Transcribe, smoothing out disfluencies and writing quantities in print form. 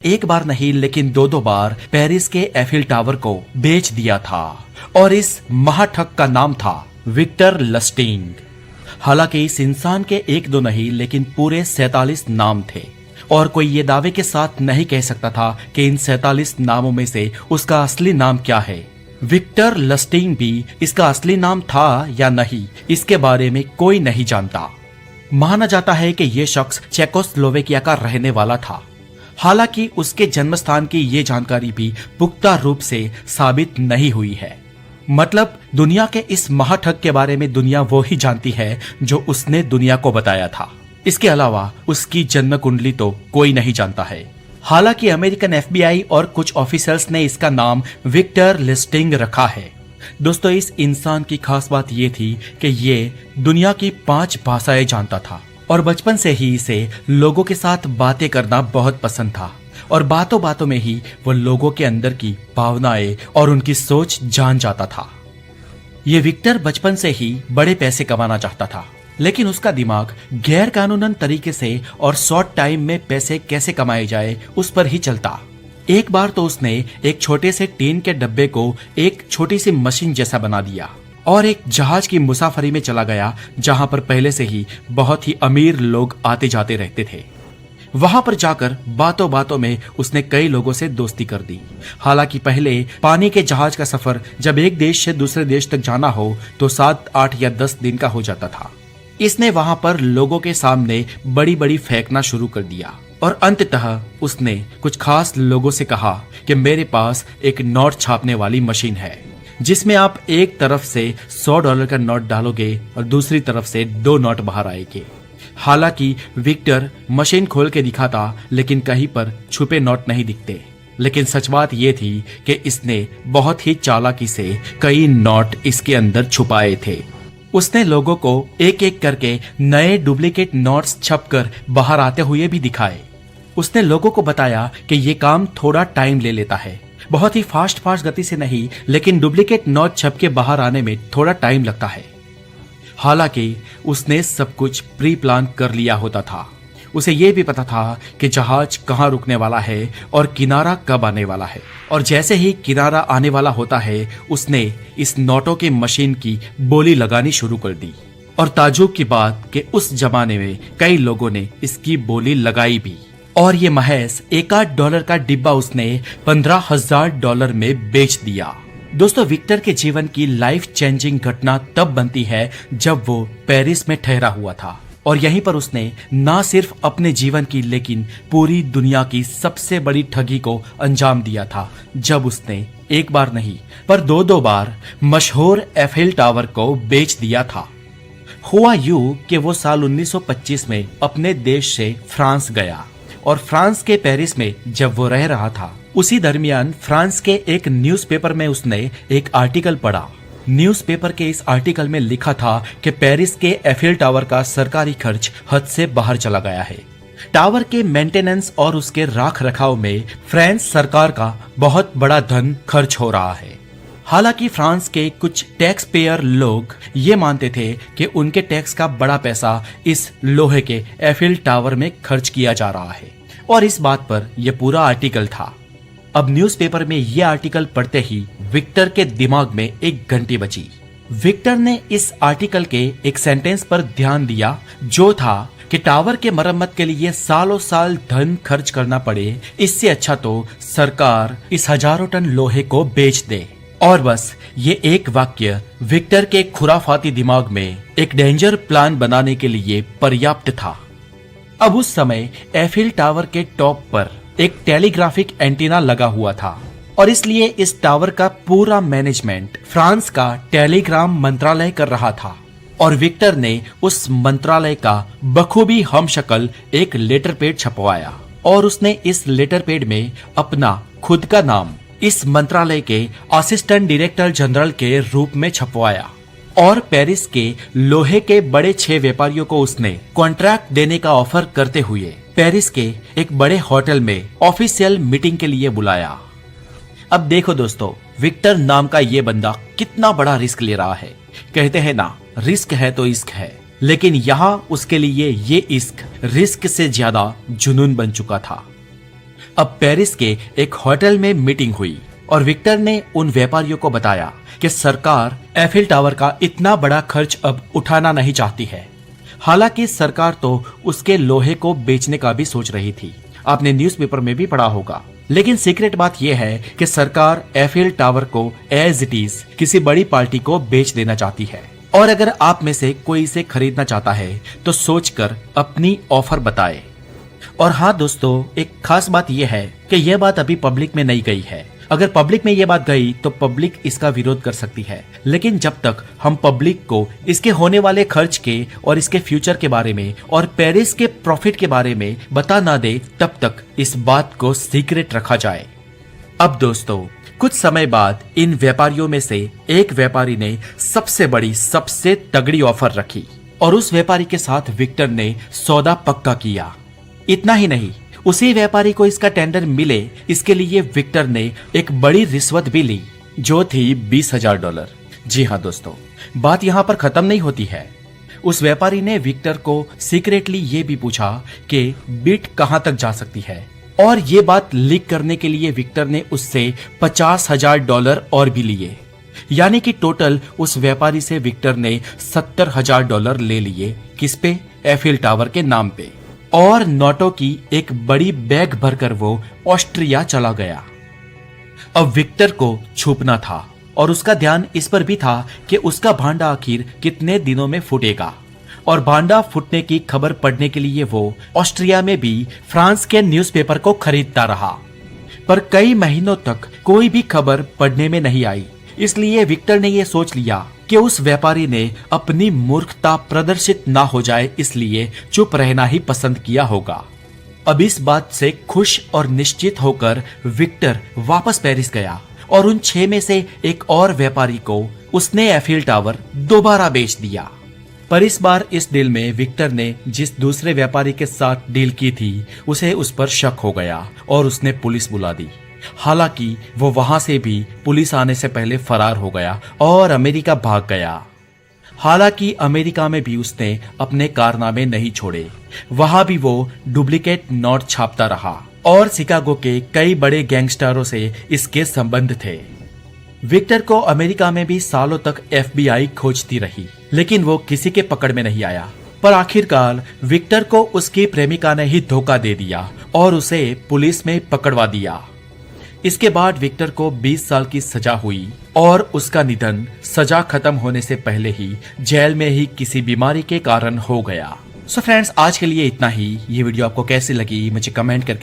एक बार नहीं लेकिन दो दो बार पेरिस के एफिल टावर को बेच दिया था और इस महाठग का नाम था विक्टर लस्टिंग। हालांकि इस इंसान के एक दो नहीं लेकिन पूरे 47 नाम थे और कोई ये दावे के साथ नहीं कह सकता था कि इन 47 नामों में से उसका असली नाम क्या है। विक्टर लस्टिंग भी इसका असली नाम था या नहीं, इसके बारे में कोई नहीं जानता। माना जाता है कि यह शख्स चेकोस्लोवेकिया का रहने वाला था। हालांकि उसके जन्म स्थान की ये जानकारी भी पुख्ता रूप से साबित नहीं हुई है। मतलब दुनिया के इस महाठग के बारे में दुनिया वो ही जानती है जो उसने दुनिया को बताया था। इसके अलावा उसकी जन्म कुंडली तो कोई नहीं जानता है। हालांकि अमेरिकन FBI और कुछ ऑफिसर्स ने इसका नाम विक्टर लस्टिंग रखा है। दोस्तों, इस इंसान की खास बात ये थी कि ये दुनिया की 5 भाषाएं जानता था और बचपन से ही इसे लोगों के साथ बातें करना बहुत पसंद था और बातों बातों में ही वो लोगों के अंदर की भावनाएं और उनकी सोच जान जाता था। ये विक्टर बचपन से ही बड़े पैसे कमाना चाहता था, लेकिन उसका दिमाग गैर कानूनन तरीके से और शॉर्ट टाइम में पैसे कैसे कमाए जाए उस पर ही चलता। एक बार तो उसने एक छोटे से टीन के डब्बे को एक छोटी सी मशीन जैसा बना दिया और एक जहाज की मुसाफरी में चला गया जहां पर पहले से ही बहुत ही अमीर लोग आते जाते रहते थे। वहां पर जाकर बातों बातों में उसने कई लोगों से दोस्ती कर दी। हालांकि पहले पानी के जहाज का सफर जब एक देश से दूसरे देश तक जाना हो तो 7, 8 या 10 दिन का हो जाता था। इसने वहां पर लोगों के सामने बड़ी बड़ी फेंकना शुरू कर दिया और अंततः उसने कुछ खास लोगों से कहा कि मेरे पास एक नोट छापने वाली मशीन है जिसमें आप एक तरफ से $100 का नोट डालोगे और दूसरी तरफ से 2 नोट बाहर आएंगे। हालांकि विक्टर मशीन खोल के दिखाता लेकिन कहीं पर छुपे नोट नहीं दिखते। लेकिन सच बात यह थी कि इसने बहुत ही चालाकी से कई नोट इसके अंदर छुपाए थे। उसने लोगों को एक एक करके नए डुप्लीकेट नोट्स छपकर बाहर आते हुए भी दिखाए। उसने लोगों को बताया कि ये काम थोड़ा टाइम ले लेता है, बहुत ही फास्ट गति से नहीं, लेकिन डुप्लीकेट नोट छप के बाहर आने में थोड़ा टाइम लगता है। हालांकि उसने सब कुछ प्री प्लान कर लिया होता था। उसे यह भी पता था कि जहाज कहाँ रुकने वाला है और किनारा कब आने वाला है, और जैसे ही किनारा आने वाला होता है उसने इस नोटों की मशीन की बोली लगानी शुरू कर दी। और ताज्जुब की बात कि उस जमाने में कई लोगों ने इसकी बोली लगाई भी, और ये महज $1 का डिब्बा उसने $15,000 में बेच दिया। दोस्तों, विक्टर के जीवन की लाइफ चेंजिंग घटना तब बनती है जब वो पेरिस में ठहरा हुआ था और यहीं पर उसने न सिर्फ अपने जीवन की लेकिन पूरी दुनिया की सबसे बड़ी ठगी को अंजाम दिया था जब उसने एक बार नहीं पर 2 बार मशहूर एफिल टावर को बेच दिया था। हुआ यूं कि वो साल 1925 में अपने देश से फ्रांस गया और फ्रांस के पेरिस में जब वो रह रहा था उसी दरमियान फ्रांस के एक न्यूज़पेपर में उसने एक आर्टिकल पढ़ा। न्यूज़पेपर के इस आर्टिकल में लिखा था कि पेरिस के एफिल टावर का सरकारी खर्च हद से बाहर चला गया है। टावर के मेंटेनेंस और उसके राख रखाव में फ्रांस सरकार का बहुत बड़ा धन खर्च हो रहा है। हालांकि फ्रांस के कुछ टैक्स पेयर लोग ये मानते थे कि उनके टैक्स का बड़ा पैसा इस लोहे के एफिल टावर में खर्च किया जा रहा है और इस बात पर यह पूरा आर्टिकल था। अब न्यूज़पेपर में यह आर्टिकल पढ़ते ही विक्टर के दिमाग में एक घंटी बजी। विक्टर ने इस आर्टिकल के एक सेंटेंस पर ध्यान दिया जो था कि टावर के मरम्मत के लिए सालों साल धन खर्च करना पड़े, इससे अच्छा तो सरकार इस हजारों टन लोहे को बेच दे। और बस ये एक वाक्य विक्टर के खुराफाती दिमाग में एक डेंजर प्लान बनाने के लिए पर्याप्त था। अब उस समय एफिल टावर के टॉप पर एक टेलीग्राफिक एंटीना लगा हुआ था और इसलिए इस टावर का पूरा मैनेजमेंट फ्रांस का टेलीग्राम मंत्रालय कर रहा था और विक्टर ने उस मंत्रालय का बखूबी हमशक्ल एक लेटर पैड छपवाया और उसने इस लेटर पैड में अपना खुद का नाम इस मंत्रालय के असिस्टेंट डायरेक्टर जनरल के रूप में छपवाया और पेरिस के लोहे के बड़े 6 व्यापारियों को उसने कॉन्ट्रैक्ट देने का ऑफर करते हुए पेरिस के एक बड़े होटल में ऑफिशियल मीटिंग के लिए बुलाया। अब देखो दोस्तों, विक्टर नाम का ये बंदा कितना बड़ा रिस्क ले रहा है। कहते हैं ना, रिस्क है तो इश्क है, लेकिन यहाँ उसके लिए ये इश्क रिस्क से ज्यादा जुनून बन चुका था। अब पेरिस के एक होटल में मीटिंग हुई और विक्टर ने उन व्यापारियों को बताया कि सरकार एफिल टावर का इतना बड़ा खर्च अब उठाना नहीं चाहती है। हालांकि सरकार तो उसके लोहे को बेचने का भी सोच रही थी, आपने न्यूज़पेपर में भी पढ़ा होगा। लेकिन सीक्रेट बात यह है कि सरकार एफिल टावर को एज इट इज किसी बड़ी पार्टी को बेच देना चाहती है। और अगर आप में से कोई इसे खरीदना चाहता है तो सोचकर अपनी ऑफर बताए। और हाँ दोस्तों, एक खास बात यह है कि यह बात अभी पब्लिक में नहीं गई है। अगर पब्लिक में यह बात गई तो पब्लिक इसका विरोध कर सकती है, लेकिन जब तक हम पब्लिक को इसके होने वाले खर्च के और इसके फ्यूचर के बारे में और पेरिस के प्रॉफिट के बारे में बता ना दे, तब तक इस बात को सीक्रेट रखा जाए। अब दोस्तों, कुछ समय बाद इन व्यापारियों में से एक व्यापारी ने सबसे बड़ी, सबसे तगड़ी ऑफर रखी और उस व्यापारी के साथ विक्टर ने सौदा पक्का किया। इतना ही नहीं, उसी व्यापारी को इसका टेंडर मिले इसके लिए विक्टर ने एक बड़ी रिश्वत भी ली, जो थी $20,000। जी हाँ दोस्तों, बात यहाँ पर खत्म नहीं होती है। उस व्यापारी ने विक्टर को सीक्रेटली ये भी पूछा कि बिड कहाँ तक जा सकती है, और ये बात लीक करने के लिए विक्टर ने उससे $50,000 और भी लिए। यानी कि टोटल उस व्यापारी से विक्टर ने $70,000 ले लिए। किस पे? एफिल टावर के नाम पे। और नोटों की एक बड़ी बैग भरकर वो ऑस्ट्रिया चला गया। अब विक्टर को छुपना था और उसका ध्यान इस पर भी था कि उसका भांडा आखिर कितने दिनों में फूटेगा। और भांडा फूटने की खबर पढ़ने के लिए वो ऑस्ट्रिया में भी फ्रांस के न्यूज़पेपर को खरीदता रहा, पर कई महीनों तक कोई भी खबर पढ़ने में नहीं आई। इसलिए विक्टर ने यह सोच लिया कि उस व्यापारी ने अपनी मूर्खता प्रदर्शित ना हो जाए, इसलिए चुप रहना ही पसंद किया होगा। अब इस बात से खुश और निश्चित होकर विक्टर वापस पेरिस गया और उन 6 में से एक और व्यापारी को उसने एफिल टावर दोबारा बेच दिया। पर इस बार इस डील में विक्टर ने जिस दूसरे व्यापारी के साथ डील की थी उसे उस पर शक हो गया और उसने पुलिस बुला दी। हालांकि वो वहां से भी पुलिस आने से पहले फरार हो गया और अमेरिका भाग गया। हालांकि अमेरिका में भी उसने अपने कारनामे नहीं छोड़े, वहां भी वो डुप्लीकेट नोट छापता रहा और शिकागो के कई बड़े गैंगस्टरों से इसके संबंध थे। विक्टर को अमेरिका में भी सालों तक FBI खोजती रही, लेकिन वो किसी के पकड़ में नहीं आया। पर आखिरकार विक्टर को उसकी प्रेमिका ने ही धोखा दे दिया और उसे पुलिस में पकड़वा दिया। इसके बाद विक्टर को 20 साल की सजा हुई और उसका निधन सजा खत्म होने से पहले ही जेल में ही किसी बीमारी के कारण हो गया। सो फ्रेंड्स, आज के लिए इतना ही। ये वीडियो आपको कैसी लगी मुझे कमेंट करके